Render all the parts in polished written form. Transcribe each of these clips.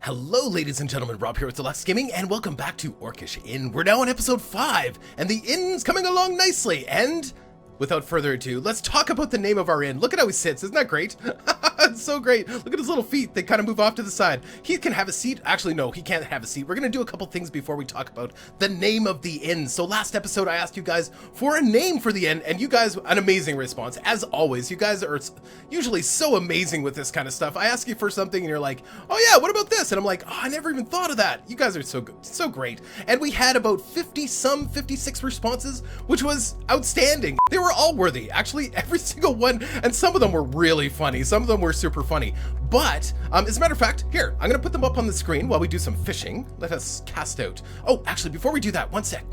Hello, ladies and gentlemen, Rob here with Deluks Gaming, and welcome back to Orcish Inn. We're now on episode 5, and the inn's coming along nicely, and without further ado, let's talk about the name of our inn. Look at how he sits, isn't that great? It's so great. Look at his little feet, they kind of move off to the side. He can have a seat. Actually, no, he can't have a seat. We're gonna do a couple things before we talk about the name of the inn. So last episode, I asked you guys for a name for the inn, and you guys, an amazing response. As always, you guys are usually so amazing with this kind of stuff. I ask you for something, and you're like, oh yeah, what about this? And I'm like, oh, I never even thought of that. You guys are so good, so great. And we had about 56 responses, which was outstanding. They were all worthy, actually, every single one, and some of them were really funny. Some of them were super funny. But, as a matter of fact, here, I'm gonna put them up on the screen while we do some fishing. Let us cast out. Oh, actually, before we do that, one sec.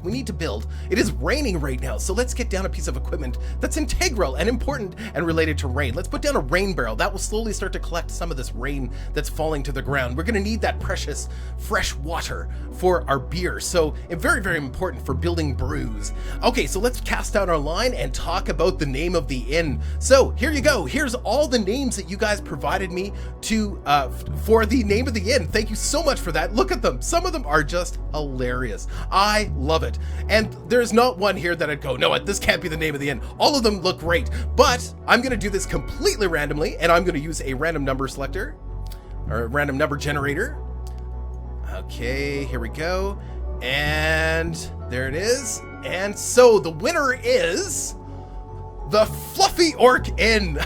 We need to build. It is raining right now, so let's get down a piece of equipment that's integral and important and related to rain. Let's put down a rain barrel. That will slowly start to collect some of this rain that's falling to the ground. We're gonna need that precious, fresh water for our beer. So, very, very important for building brews. Okay, so let's cast out our line and talk about the name of the inn. So, here you go. Here's all the names that you guys provided me to for the name of the inn. Thank you so much for that. Look at them. Some of them are just hilarious. I love it. And there's not one here that I'd go, no, this can't be the name of the inn. All of them look great, but I'm going to do this completely randomly, and I'm going to use a random number selector or a random number generator. Okay, here we go. And there it is. And so the winner is the Fluffy Orc Inn.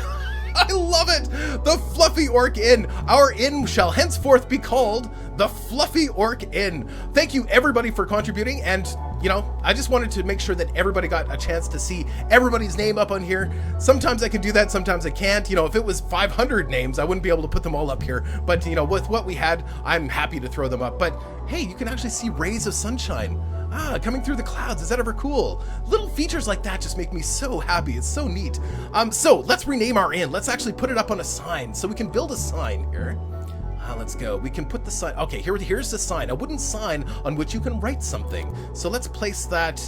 I love it! The Fluffy Orc Inn. Our inn shall henceforth be called the Fluffy Orc Inn. Thank you everybody for contributing, and you know, I just wanted to make sure that everybody got a chance to see everybody's name up on here. Sometimes I can do that, sometimes I can't. You know, if it was 500 names, I wouldn't be able to put them all up here. But you know, with what we had, I'm happy to throw them up. But hey, you can actually see rays of sunshine coming through the clouds. Is that ever cool? Little features like that just make me so happy. It's so neat. So let's rename our inn. Let's actually put it up on a sign. So we can build a sign here. Let's go. We can put the sign. Okay, here's the sign. A wooden sign on which you can write something. So let's place that.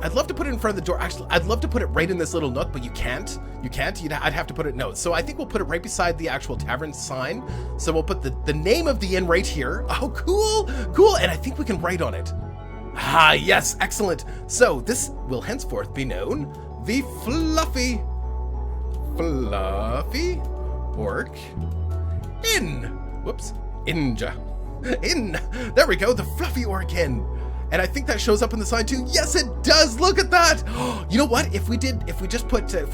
I'd love to put it in front of the door. Actually, I'd love to put it right in this little nook, but you can't. I'd have to put it, no. So I think we'll put it right beside the actual tavern sign. So we'll put the name of the inn right here. Oh, cool. And I think we can write on it. Yes, excellent. So this will henceforth be known the Fluffy Orc Inn. Whoops. Inn. There we go, the Fluffy Orc Inn. And I think that shows up in the sign too. Yes, it does. Look at that. You know what? If we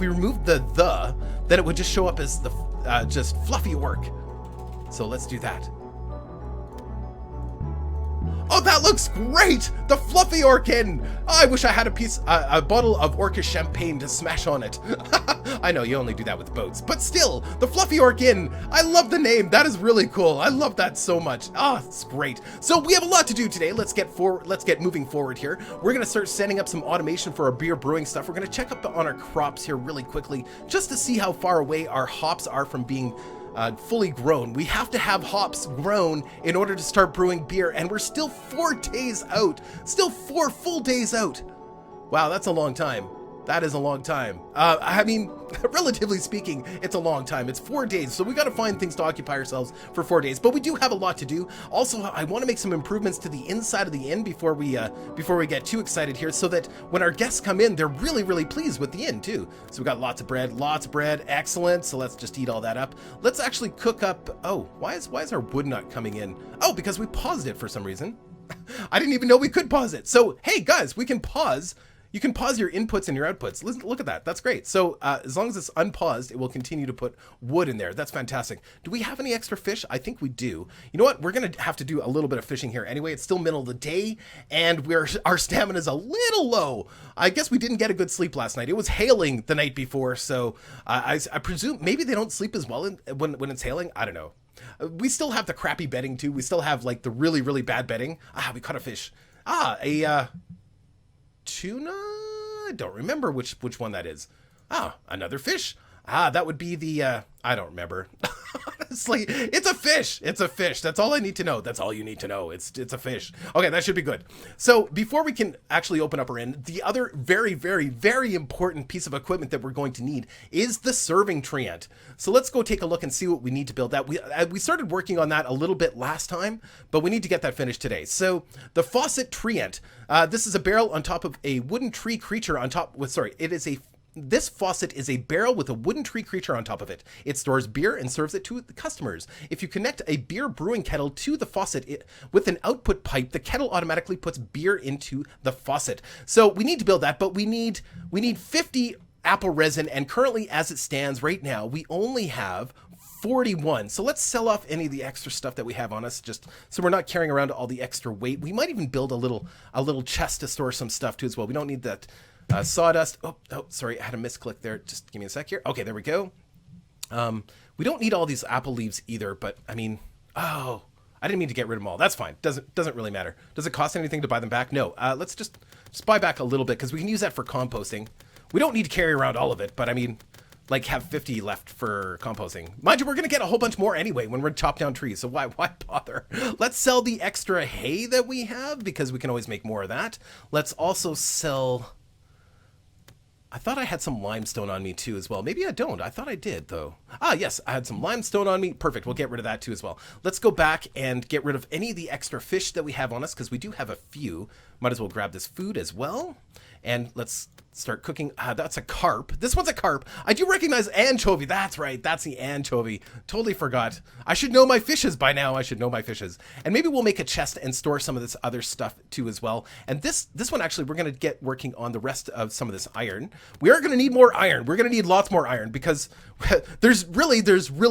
removed the, then it would just show up as the just Fluffy Orc. So let's do that. Oh, that looks great! The Fluffy Orc Inn! Oh, I wish I had a bottle of Orcish champagne to smash on it. I know, you only do that with boats. But still, the Fluffy Orc Inn! I love the name. That is really cool. I love that so much. It's great. So we have a lot to do today. Let's get moving forward here. We're going to start setting up some automation for our beer brewing stuff. We're going to check up on our crops here really quickly, just to see how far away our hops are from being fully grown. We have to have hops grown in order to start brewing beer, and we're still 4 days out. Still 4 full days out. Wow, that's a long time. That is a long time. I mean, relatively speaking, it's a long time. It's 4 days, so we got to find things to occupy ourselves for 4 days. But we do have a lot to do. Also, I want to make some improvements to the inside of the inn before we get too excited here, so that when our guests come in, they're really, really pleased with the inn too. So we got lots of bread, excellent. So let's just eat all that up. Let's actually cook up. Oh, why is our wood not coming in? Oh, because we paused it for some reason. I didn't even know we could pause it. So hey guys, we can pause. You can pause your inputs and your outputs. Listen, look at that. That's great. So as long as it's unpaused, it will continue to put wood in there. That's fantastic. Do we have any extra fish? I think we do. You know what? We're going to have to do a little bit of fishing here anyway. It's still middle of the day, and our stamina is a little low. I guess we didn't get a good sleep last night. It was hailing the night before, so I presume maybe they don't sleep as well when it's hailing. I don't know. We still have the crappy bedding too. We still have like the really, really bad bedding. We caught a fish. A tuna? I don't remember which one that is. Another fish. That would be the, I don't remember. Honestly, it's a fish. It's a fish. That's all I need to know. That's all you need to know. It's a fish. Okay, that should be good. So before we can actually open up our inn, the other very, very, very important piece of equipment that we're going to need is the serving treant. So let's go take a look and see what we need to build that. We started working on that a little bit last time, but we need to get that finished today. So the faucet treant, this is a barrel on top of a wooden tree creature on top with, sorry, this faucet is a barrel with a wooden tree creature on top of it. It stores beer and serves it to the customers. If you connect a beer brewing kettle to the faucet with an output pipe, the kettle automatically puts beer into the faucet. So we need to build that, but we need 50 apple resin, and currently as it stands right now, we only have 41. So let's sell off any of the extra stuff that we have on us, just so we're not carrying around all the extra weight. We might even build a little chest to store some stuff too as well. We don't need that sawdust. Oh, sorry, I had a misclick there. Just give me a sec here. Okay, there we go. We don't need all these apple leaves either, but I mean, I didn't mean to get rid of them all. That's fine. Doesn't really matter. Does it cost anything to buy them back? No. Let's just buy back a little bit because we can use that for composting. We don't need to carry around all of it, but I mean, like have 50 left for composting. Mind you, we're going to get a whole bunch more anyway when we're chop down trees. So why bother? Let's sell the extra hay that we have because we can always make more of that. Let's also sell, I thought I had some limestone on me too as well. Maybe I don't. I thought I did though. Yes, I had some limestone on me. Perfect. We'll get rid of that too as well. Let's go back and get rid of any of the extra fish that we have on us because we do have a few. Might as well grab this food as well. And let's start cooking. That's a carp. This one's a carp. I do recognize anchovy. That's right. That's the anchovy. Totally forgot. I should know my fishes by now. I should know my fishes. And maybe we'll make a chest and store some of this other stuff too as well. And this one, actually, we're going to get working on the rest of some of this iron. We are going to need more iron. We're going to need lots more iron because there's really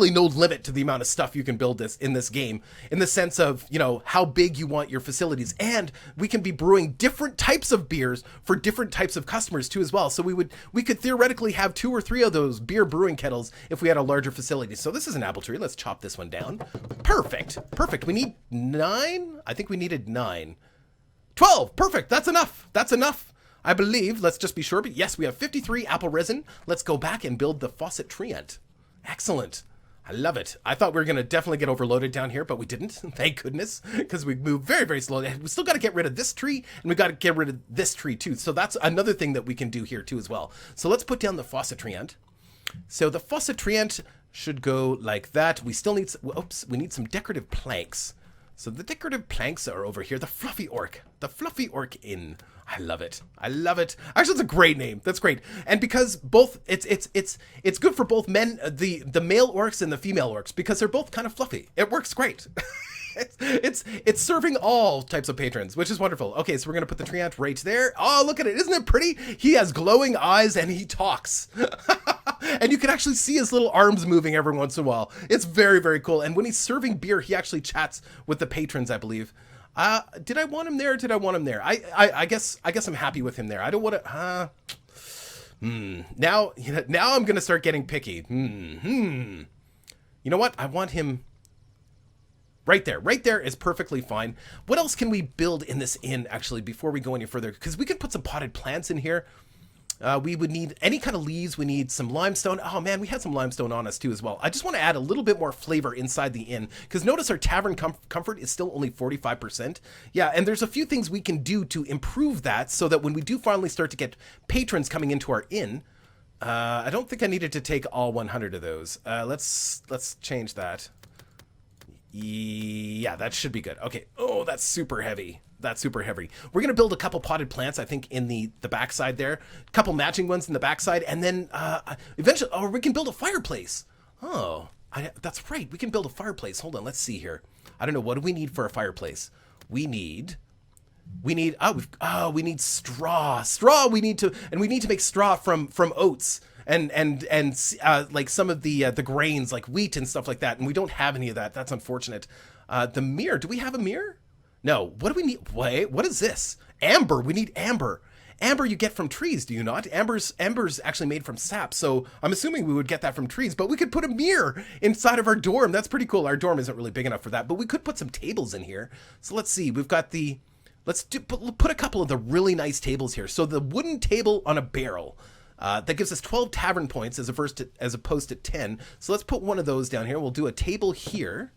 no limit to the amount of stuff you can build in this game in the sense of, you know, how big you want your facilities. And we can be brewing different types of beers for different types of customers too as well. So we could theoretically have 2 or 3 of those beer brewing kettles if we had a larger facility. So this is an apple tree. Let's chop this one down. Perfect. We need 9. I think we needed 9. 12. Perfect. That's enough. I believe. Let's just be sure. But yes, we have 53 apple resin. Let's go back and build the faucet treant. Excellent. I love it. I thought we were going to definitely get overloaded down here, but we didn't. Thank goodness, because we moved very, very slowly. We still got to get rid of this tree, and we got to get rid of this tree too. So that's another thing that we can do here too as well. So let's put down the faucet treant. So the faucet treant should go like that. We still need, we need some decorative planks. So the decorative planks are over here. The Fluffy Orc Inn. I love it. Actually, it's a great name. That's great. And because both, it's good for both men, the male orcs and the female orcs, because they're both kind of fluffy. It works great. It's serving all types of patrons, which is wonderful. Okay, so we're gonna put the treant right there. Oh, look at it. Isn't it pretty? He has glowing eyes and he talks. And you can actually see his little arms moving every once in a while. It's very, very cool. And when he's serving beer, he actually chats with the patrons, I believe. Did I want him there or did I want him there? I guess I'm happy with him there. I don't want to, now I'm going to start getting picky. You know what? I want him right there. Right there is perfectly fine. What else can we build in this inn, actually, before we go any further? Because we could put some potted plants in here. We would need any kind of leaves. We need some limestone. Oh man, we had some limestone on us too as well. I just want to add a little bit more flavor inside the inn because notice our tavern comfort is still only 45%. Yeah, and there's a few things we can do to improve that so that when we do finally start to get patrons coming into our inn, I don't think I needed to take all 100 of those. Let's change that. Yeah, that should be good. Okay. Oh, that's super heavy. We're going to build a couple potted plants, I think, in the backside there. A couple matching ones in the backside. And then eventually, we can build a fireplace. Oh, that's right. We can build a fireplace. Hold on. Let's see here. I don't know. What do we need for a fireplace? We need straw. We need to make straw from oats and like some of the grains like wheat and stuff like that. And we don't have any of that. That's unfortunate. The mirror. Do we have a mirror? No. What do we need? Wait, what is this? Amber. We need amber. Amber you get from trees, do you not? Amber's actually made from sap, so I'm assuming we would get that from trees, but we could put a mirror inside of our dorm. That's pretty cool. Our dorm isn't really big enough for that, but we could put some tables in here. So let's see. We've got put a couple of the really nice tables here. So the wooden table on a barrel. That gives us 12 tavern points as opposed to 10. So let's put one of those down here. We'll do a table here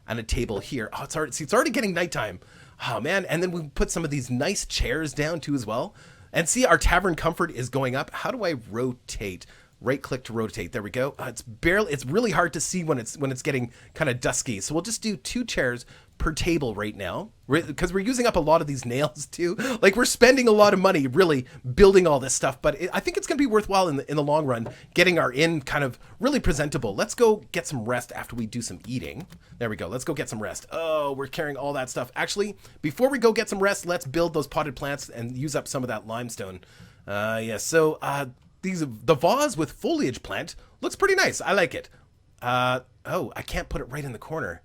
and a table here. Oh, it's already getting nighttime. Oh, man. And then we put some of these nice chairs down, too, as well. And see, our tavern comfort is going up. How do I rotate? Right click to rotate. There we go. It's really hard to see when it's getting kind of dusky. So we'll just do 2 chairs per table right now, because we're using up a lot of these nails too. Like, we're spending a lot of money really building all this stuff, but I think it's going to be worthwhile in the long run, getting our inn kind of really presentable. Let's go get some rest after we do some eating. There we go. Let's go get some rest. Oh, we're carrying all that stuff. Actually, before we go get some rest, let's build those potted plants and use up some of that limestone. Yeah. So the vase with foliage plant looks pretty nice. I like it. Oh, I can't put it right in the corner.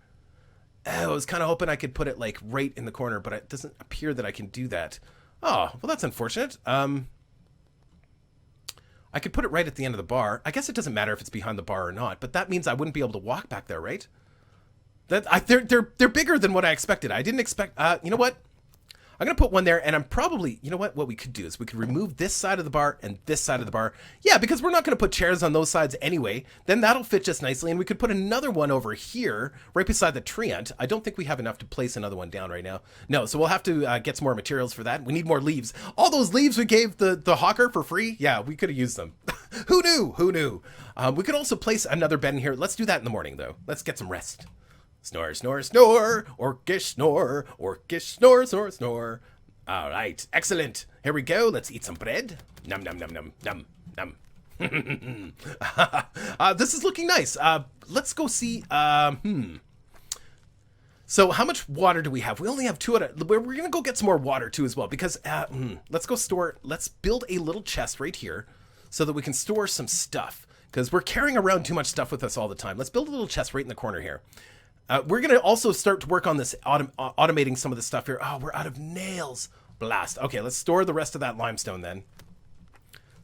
Oh, I was kind of hoping I could put it like right in the corner, but it doesn't appear that I can do that. Oh, well, that's unfortunate. I could put it right at the end of the bar. I guess it doesn't matter if it's behind the bar or not, but that means I wouldn't be able to walk back there, right? They're bigger than what I expected. I didn't expect. You know what? I'm going to put one there, and I'm probably, you know what we could do is we could remove this side of the bar and this side of the bar. Yeah, because we're not going to put chairs on those sides anyway. Then that'll fit just nicely, and we could put another one over here, right beside the treant. I don't think we have enough to place another one down right now. No, so we'll have to get some more materials for that. We need more leaves. All those leaves we gave the hawker for free, yeah, we could have used them. Who knew? Who knew? We could also place another bed in here. Let's do that in the morning, though. Let's get some rest. Snore, snore, snore, orcish snore, orcish snore, snore, snore. All right, excellent. Here we go. Let's eat some bread. Num, num, num, num, num, num. This is looking nice. Let's go see. So how much water do we have? We only have 2 we're going to go get some more water, too, as well, because let's build a little chest right here so that we can store some stuff, because we're carrying around too much stuff with us all the time. Let's build a little chest right in the corner here. We're going to also start to work on this automating some of the stuff here. Oh, we're out of nails. Blast. Okay, let's store the rest of that limestone then.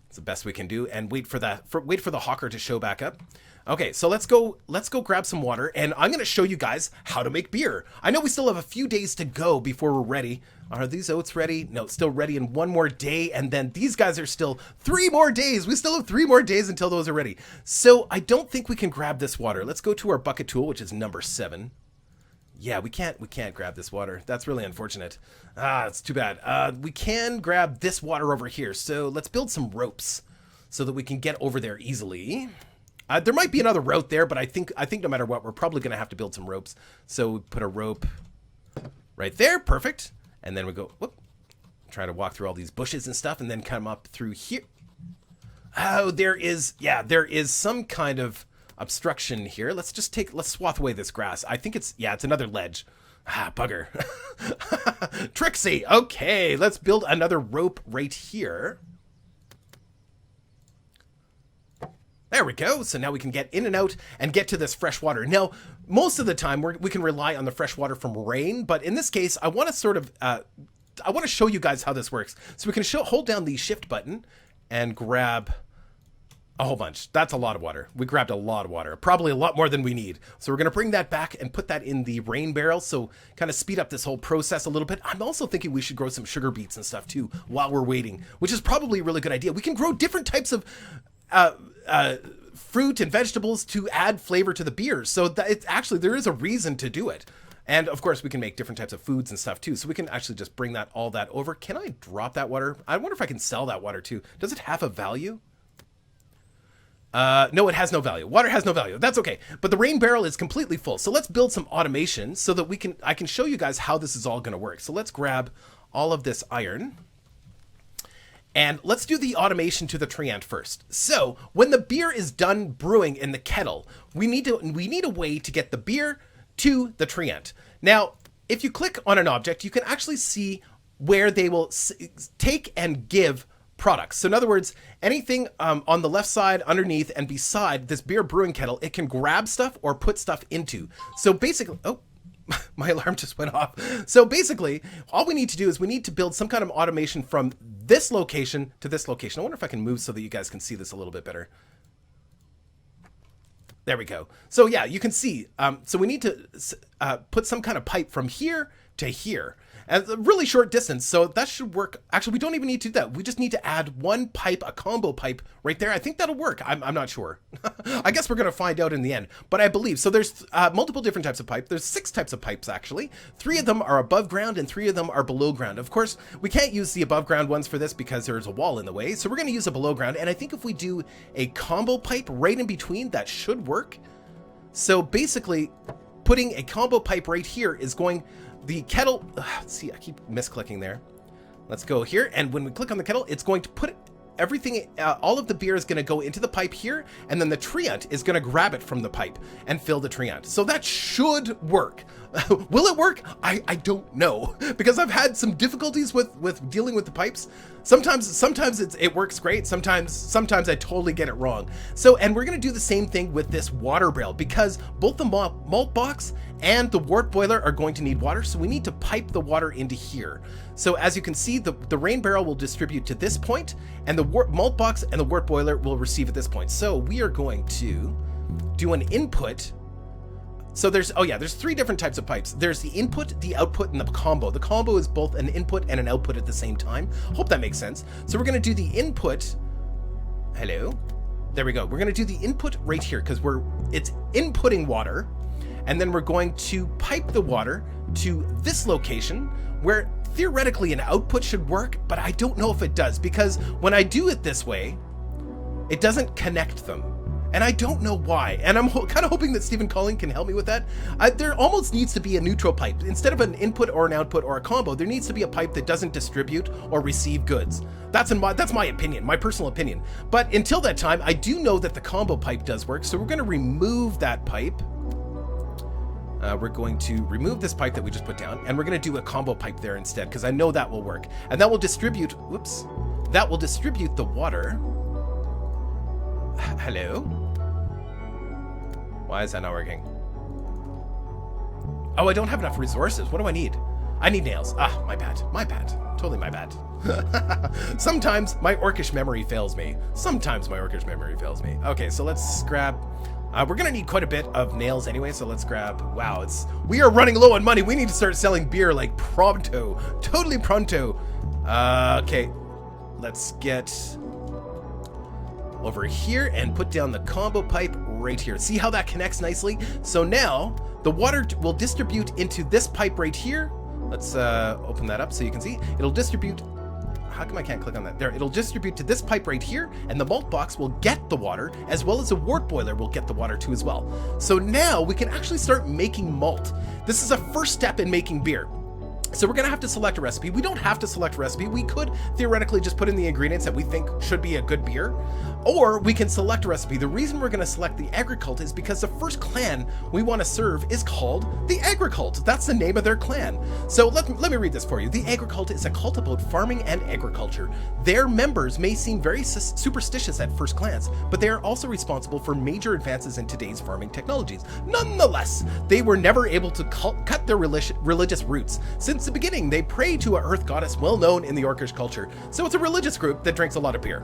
It's the best we can do, and wait for the hawker to show back up. Okay, so let's go grab some water, and I'm going to show you guys how to make beer. I know we still have a few days to go before we're ready. Are these oats ready? No, still ready in 1 more day, and then these guys are still 3 more days. We still have 3 more days until those are ready. So I don't think we can grab this water. Let's go to our bucket tool, which is number 7. Yeah, we can't grab this water. That's really unfortunate. It's too bad. We can grab this water over here. So let's build some ropes so that we can get over there easily. There might be another route there, but I think no matter what, we're probably going to have to build some ropes. So we put a rope right there. Perfect. And then we go, try to walk through all these bushes and stuff, and then come up through here. Oh, there is some kind of obstruction here. Let's swath away this grass. I think it's another ledge. Bugger. Trixie. Okay, let's build another rope right here. There we go. So now we can get in and out and get to this fresh water. Now, most of the time we can rely on the fresh water from rain, but in this case, I want to show you guys how this works. So we can hold down the shift button and grab a whole bunch. That's a lot of water. We grabbed a lot of water, probably a lot more than we need. So we're going to bring that back and put that in the rain barrel. So kind of speed up this whole process a little bit. I'm also thinking we should grow some sugar beets and stuff too while we're waiting, which is probably a really good idea. We can grow different types of fruit and vegetables to add flavor to the beers. So that there is a reason to do it. And of course we can make different types of foods and stuff too. So we can actually just bring all that over. Can I drop that water? I wonder if I can sell that water too. Does it have a value? No, it has no value. Water has no value. That's okay. But the rain barrel is completely full. So let's build some automation so that I can show you guys how this is all going to work. So let's grab all of this iron. And let's do the automation to the treant first. So when the beer is done brewing in the kettle, we need a way to get the beer to the treant. Now, if you click on an object, you can actually see where they will take and give products. So in other words, anything on the left side, underneath, and beside this beer brewing kettle, it can grab stuff or put stuff into. So basically, my alarm just went off. So basically, all we need to do is we need to build some kind of automation from this location to this location. I wonder if I can move so that you guys can see this a little bit better. There we go. So yeah, you can see. So we need to put some kind of pipe from here to here. at a really short distance. So that should work. Actually, we don't even need to do that. We just need to add one pipe, a combo pipe right there. I think that'll work. I'm not sure. I guess we're going to find out in the end, but I believe. So there's multiple different types of pipe. There's 6 types of pipes, actually. 3 of them are above ground and 3 of them are below ground. Of course, we can't use the above ground ones for this because there's a wall in the way. So we're going to use a below ground. And I think if we do a combo pipe right in between, that should work. So basically, putting a combo pipe right here is going, the kettle, let's see, I keep misclicking there. Let's go here, and when we click on the kettle, it's going to put everything, all of the beer is going to go into the pipe here, and then the treant is going to grab it from the pipe and fill the treant. So that should work. Will it work? I don't know, because I've had some difficulties with dealing with the pipes. Sometimes it works great. Sometimes I totally get it wrong. So, and we're going to do the same thing with this water barrel, because both the malt box and the wort boiler are going to need water. So we need to pipe the water into here. So as you can see, the rain barrel will distribute to this point, and the malt box and the wort boiler will receive at this point. So we are going to do an input. So there's 3 different types of pipes. There's the input, the output, and the combo. The combo is both an input and an output at the same time. Hope that makes sense. So we're going to do the input. Hello. There we go. We're going to do the input right here because it's inputting water. And then we're going to pipe the water to this location where theoretically an output should work, but I don't know if it does, because when I do it this way, it doesn't connect them. And I don't know why. And I'm kind of hoping that Stephen Colling can help me with that. There almost needs to be a neutral pipe. Instead of an input or an output or a combo, there needs to be a pipe that doesn't distribute or receive goods. That's my opinion, my personal opinion. But until that time, I do know that the combo pipe does work. So we're going to remove that pipe. We're going to remove this pipe that we just put down, and we're going to do a combo pipe there instead, because I know that will work. And that will distribute, that will distribute the water. Hello? Why is that not working? Oh, I don't have enough resources. What do I need? I need nails. Ah, my bad. My bad. Totally my bad. Sometimes my orcish memory fails me. Okay, so let's grab... we're going to need quite a bit of nails anyway, so let's grab... Wow, we are running low on money. We need to start selling beer like pronto. Totally pronto. Okay, let's get over here and put down the combo pipe right here. See how that connects nicely? So now the water will distribute into this pipe right here. Let's open that up so you can see. It'll distribute... How come I can't click on that? There, it'll distribute to this pipe right here, and the malt box will get the water, as well as the wort boiler will get the water too as well. So now we can actually start making malt. This is a first step in making beer. So we're gonna have to select a recipe. We don't have to select a recipe. We could theoretically just put in the ingredients that we think should be a good beer, or we can select a recipe. The reason we're gonna select the agricult is because the first clan we wanna serve is called the agricult. That's the name of their clan. So let me read this for you. The agricult is a cult about farming and agriculture. Their members may seem very superstitious at first glance, but they are also responsible for major advances in today's farming technologies. Nonetheless, they were never able to cut their religious roots. Since the beginning, they pray to an earth goddess well known in the Orcish culture. So it's a religious group that drinks a lot of beer.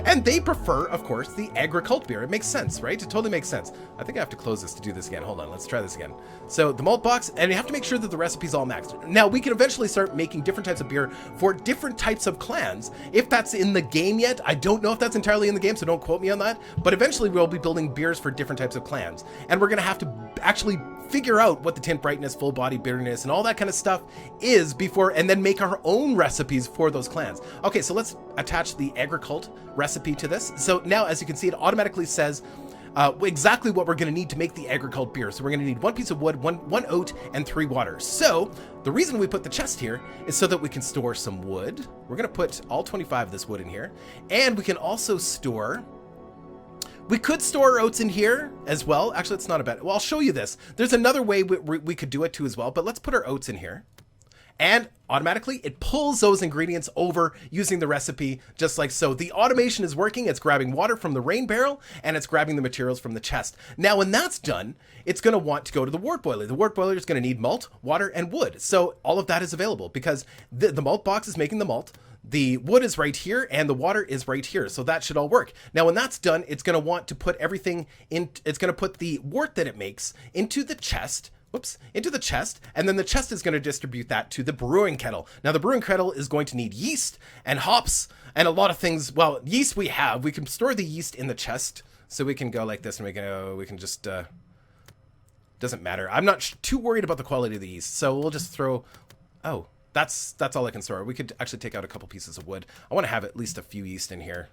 And they prefer, of course, the agricult beer. It makes sense, right? It totally makes sense. I think I have to close this to do this again. Hold on, let's try this again. So the malt box, and you have to make sure that the recipe's all maxed. Now, we can eventually start making different types of beer for different types of clans. If that's in the game yet, I don't know if that's entirely in the game, so don't quote me on that. But eventually we'll be building beers for different types of clans. And we're gonna have to actually figure out what the tint brightness, full body bitterness, and all that kind of stuff is before, and then make our own recipes for those clans. Okay, so let's attach the agricult recipe to this. So now, as you can see, it automatically says exactly what we're going to need to make the agricult beer. So we're going to need 1 piece of wood, one oat, and 3 water. So the reason we put the chest here is so that we can store some wood. We're going to put all 25 of this wood in here, and we can also store... We could store our oats in here as well. Actually, it's not a bad... Well, I'll show you this. There's another way we could do it too as well, but let's put our oats in here. And automatically, it pulls those ingredients over using the recipe just like so. The automation is working. It's grabbing water from the rain barrel, and it's grabbing the materials from the chest. Now, when that's done, it's going to want to go to the wort boiler. The wort boiler is going to need malt, water, and wood. So all of that is available because the malt box is making the malt. The wood is right here and the water is right here. So that should all work. Now, when that's done, it's going to want to put everything in. It's going to put the wort that it makes into the chest whoops, into the chest, and then the chest is going to distribute that to the brewing kettle. Now, the brewing kettle is going to need yeast and hops and a lot of things. Well, yeast we have. We can store the yeast in the chest, so we can go like this, and we can just, doesn't matter. I'm not too worried about the quality of the yeast, so we'll just throw, oh, that's all I can store. We could actually take out a couple pieces of wood. I want to have at least a few yeast in here.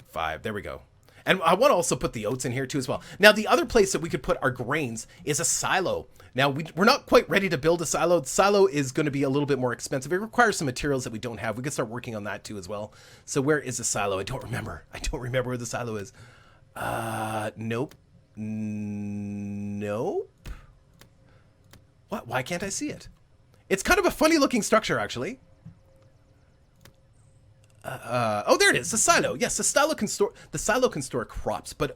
5, there we go. And I want to also put the oats in here too as well. Now, the other place that we could put our grains is a silo. Now, we're not quite ready to build a silo. The silo is going to be a little bit more expensive. It requires some materials that we don't have. We can start working on that too as well. So where is the silo? I don't remember. I don't remember where the silo is. Nope. Nope. What? Why can't I see it? It's kind of a funny looking structure, actually. Oh, there it is. The silo. Yes, the silo can store crops, but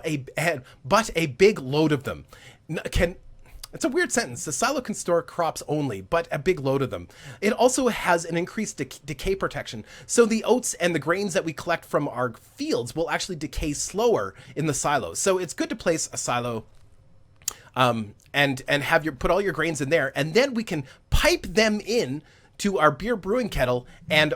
a big load of them. It's a weird sentence. The silo can store crops only, but a big load of them. It also has an increased decay protection. So the oats and the grains that we collect from our fields will actually decay slower in the silo. So it's good to place a silo and have put all your grains in there, and then we can pipe them in to our beer brewing kettle and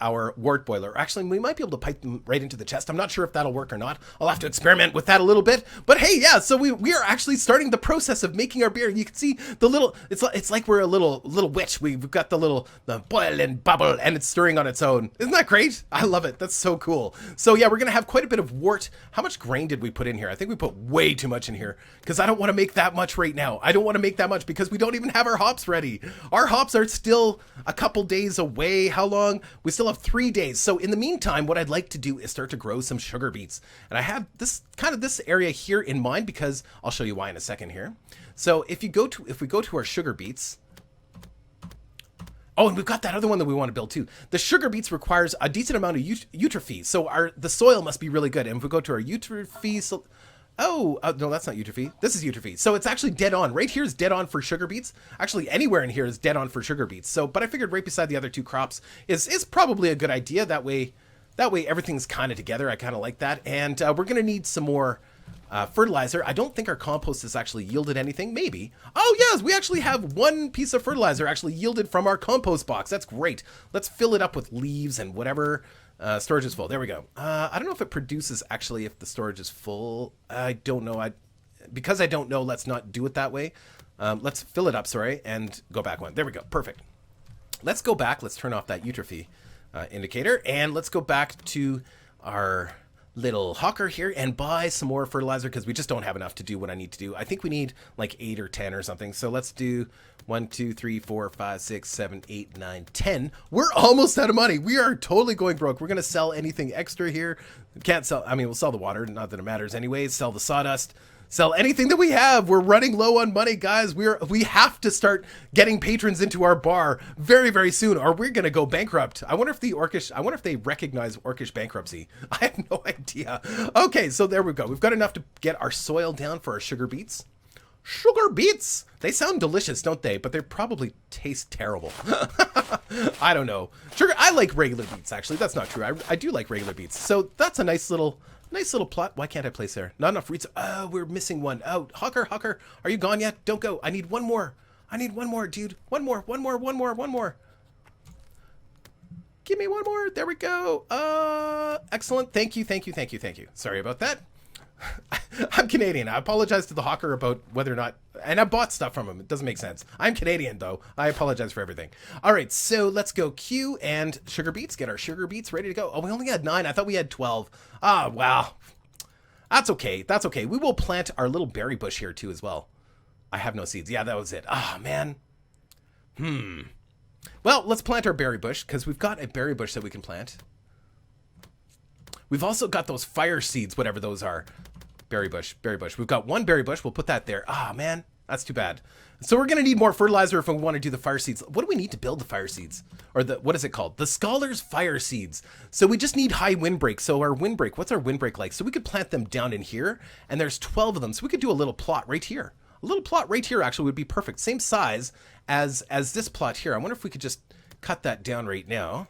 our wort boiler. Actually, we might be able to pipe them right into the chest. I'm not sure if that'll work or not. I'll have to experiment with that a little bit. But hey, yeah, so we are actually starting the process of making our beer. You can see the little, it's like we're a little witch. We've got the boil and bubble, and it's stirring on its own. Isn't that great? I love it. That's so cool. So yeah, we're going to have quite a bit of wort. How much grain did we put in here? I think we put way too much in here because I don't want to make that much right now. I don't want to make that much because we don't even have our hops ready. Our hops are still a couple days away. How long? We still have 3 days. So in the meantime, what I'd like to do is start to grow some sugar beets. And I have this area here in mind because I'll show you why in a second here. So if we go to our sugar beets, oh, and we've got that other one that we want to build too. The sugar beets requires a decent amount of eutrophy. So the soil must be really good. And if we go to our eutrophy, no, that's not eutrophy. This is eutrophy. So it's actually dead on. Right here is dead on for sugar beets. Actually, anywhere in here is dead on for sugar beets. So, but I figured right beside the other two crops is probably a good idea. That way everything's kind of together. I kind of like that. And we're going to need some more fertilizer. I don't think our compost has actually yielded anything. Maybe. Oh, yes, we actually have one piece of fertilizer actually yielded from our compost box. That's great. Let's fill it up with leaves and whatever. Storage is full. There we go. I don't know if it produces actually if the storage is full. I don't know. Because I don't know, let's not do it that way. Let's fill it up, sorry, and go back one. There we go. Perfect. Let's go back. Let's turn off that eutrophy indicator, and let's go back to our little hawker here and buy some more fertilizer because we just don't have enough to do what I need to do. I think we need like 8 or 10 or something. So let's do 1, 2, 3, 4, 5, 6, 7, 8, 9, 10. We're almost out of money. We are totally going broke. We're going to sell anything extra here. Can't sell. I mean, we'll sell the water. Not that it matters anyways. Sell the sawdust. Sell anything that we have. We're running low on money, guys. We have to start getting patrons into our bar very, very soon, or we're gonna go bankrupt. I wonder if they recognize Orcish bankruptcy. I have no idea. Okay, so there we go. We've got enough to get our soil down for our sugar beets. Sugar beets! They sound delicious, don't they? But they probably taste terrible. I don't know. Sugar. I like regular beets, actually. That's not true. I do like regular beets. So that's a nice little plot. Why can't I place there? Not enough reeds. Oh, we're missing one. Oh, Hawker, are you gone yet? Don't go. I need one more. I need one more, dude. One more. Give me one more. There we go. Excellent. Thank you. Sorry about that. I'm Canadian. I apologize to the hawker about whether or not, and I bought stuff from him. It doesn't make sense. I'm Canadian though. I apologize for everything. All right, so let's go Q and sugar beets. Get our sugar beets ready to go. Oh, we only had 9. I thought we had 12. Ah, wow. That's okay. That's okay. We will plant our little berry bush here too as well. I have no seeds. Yeah, that was it. Ah, man. Well, let's plant our berry bush because we've got a berry bush that we can plant. We've also got those fire seeds, whatever those are. Berry bush. We've got one berry bush. We'll put that there. Ah, man, that's too bad. So we're going to need more fertilizer if we want to do the fire seeds. What do we need to build the fire seeds? Or what is it called? The Scholar's Fire Seeds. So we just need high windbreak. So our windbreak, what's our windbreak like? So we could plant them down in here, and there's 12 of them. So we could do a little plot right here. A little plot right here actually would be perfect. Same size as this plot here. I wonder if we could just cut that down right now.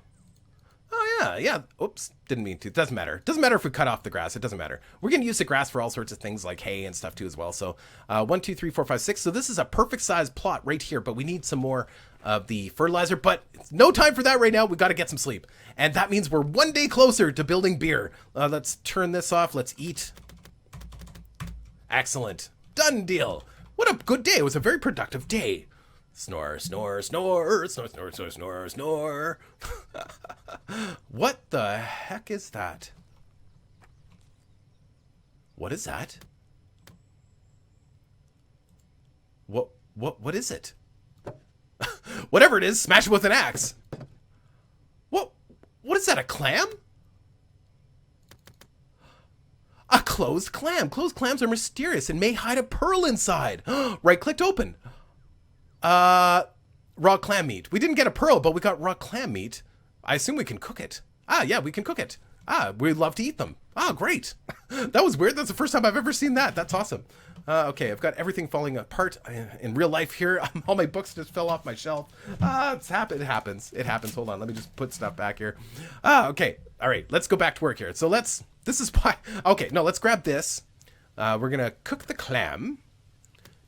Oh Yeah. Oops, didn't mean to. Doesn't matter. Doesn't matter if we cut off the grass. It doesn't matter. We're going to use the grass for all sorts of things like hay and stuff too as well. So 1, 2, 3, 4, 5, 6. So this is a perfect size plot right here, but we need some more of the fertilizer. But it's no time for that right now. We got to get some sleep. And that means we're one day closer to building beer. Let's turn this off. Let's eat. Excellent. Done deal. What a good day. It was a very productive day. Snore, snore, snore, snore, snore, snore, snore, snore. What the heck is that? What is that? What is it? Whatever it is, smash it with an axe. What is that, a clam? A closed clam. Closed clams are mysterious and may hide a pearl inside. Right-click to open. Raw clam meat. We didn't get a pearl, but we got raw clam meat. I assume we can cook it. Yeah, we can cook it. We love to eat them. Great. That was weird. That's the first time I've ever seen that. That's awesome. Okay, I've got everything falling apart in real life here. All my books just fell off my shelf. It happens. It happens. Hold on. Let me just put stuff back here. Okay. All right. Let's go back to work here. So this is why. Okay, no, let's grab this. We're going to cook the clam.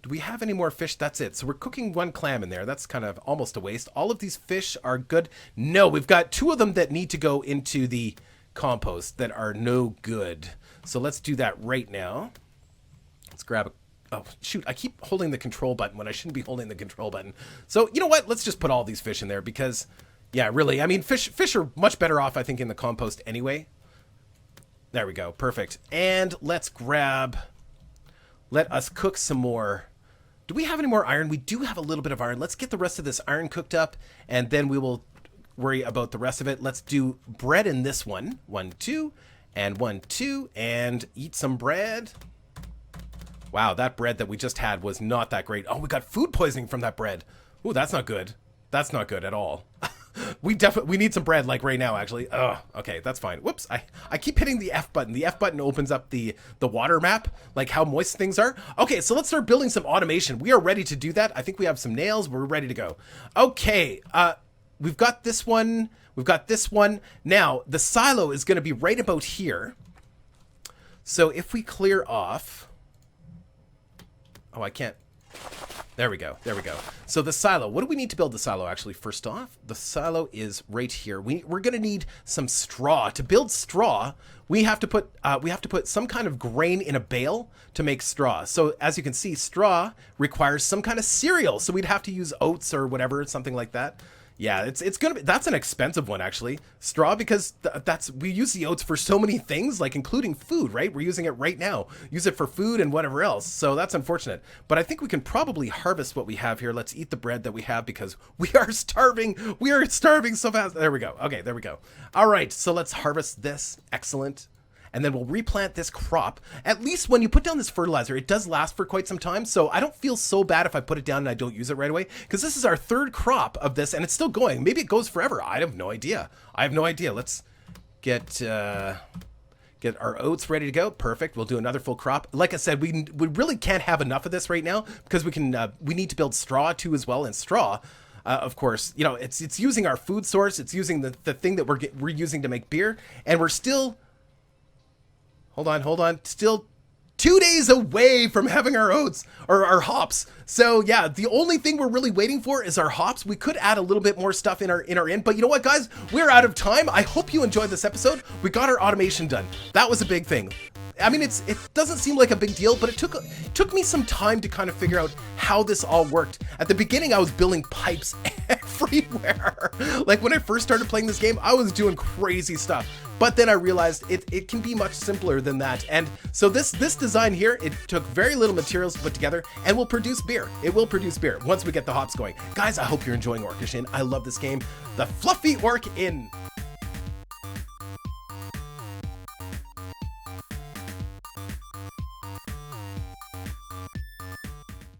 Do we have any more fish? That's it. So we're cooking one clam in there. That's kind of almost a waste. All of these fish are good. No, we've got 2 of them that need to go into the compost that are no good. So let's do that right now. Let's grab a... Oh, shoot. I keep holding the control button when I shouldn't be holding the control button. So, you know what? Let's just put all these fish in there because, yeah, really, I mean, fish are much better off, I think, in the compost anyway. There we go. Perfect. And let us cook some more. Do we have any more iron? We do have a little bit of iron. Let's get the rest of this iron cooked up, and then we will worry about the rest of it. Let's do bread in this one. 1, 2, and 1, 2, and eat some bread. Wow, that bread that we just had was not that great. Oh, we got food poisoning from that bread. Ooh, that's not good. That's not good at all. We need some bread like right now, actually. Okay, that's fine. Whoops, I keep hitting the F button. The F button opens up the water map, like how moist things are. Okay, so let's start building some automation. We are ready to do that. I think we have some nails. We're ready to go. Okay, we've got this one. We've got this one. Now, the silo is going to be right about here. So if we clear off... Oh, I can't... There we go. There we go. So the silo, what do we need to build the silo actually? First off, the silo is right here. We're going to need some straw. To build straw, we have to put some kind of grain in a bale to make straw. So as you can see, straw requires some kind of cereal. So we'd have to use oats or whatever, something like that. Yeah, it's gonna be, that's an expensive one actually, straw, because we use the oats for so many things, like including food, right? We're using it right now, use it for food and whatever else. So that's unfortunate, but I think we can probably harvest what we have here. Let's eat the bread that we have because we are starving. We are starving so fast. There we go. Okay, there we go. All right, so let's harvest this. Excellent. And then we'll replant this crop. At least when you put down this fertilizer, it does last for quite some time. So I don't feel so bad if I put it down and I don't use it right away, because this is our 3rd crop of this and it's still going. Maybe it goes forever. I have no idea. I have no idea. Let's get our oats ready to go. Perfect. We'll do another full crop. Like I said, we really can't have enough of this right now because we need to build straw too as well. And straw, of course, you know, it's using our food source. It's using the thing that we're using to make beer, and we're still... Hold on. Still 2 days away from having our oats or our hops. So yeah, the only thing we're really waiting for is our hops. We could add a little bit more stuff in our inn, but you know what, guys? We're out of time. I hope you enjoyed this episode. We got our automation done. That was a big thing. I mean, it doesn't seem like a big deal, but it took me some time to kind of figure out how this all worked. At the beginning, I was building pipes everywhere. Like when I first started playing this game, I was doing crazy stuff. But then I realized it can be much simpler than that. And so this design here, it took very little materials to put together and will produce beer. It will produce beer once we get the hops going. Guys, I hope you're enjoying Orcish Inn. I love this game. The Fluffy Orc Inn.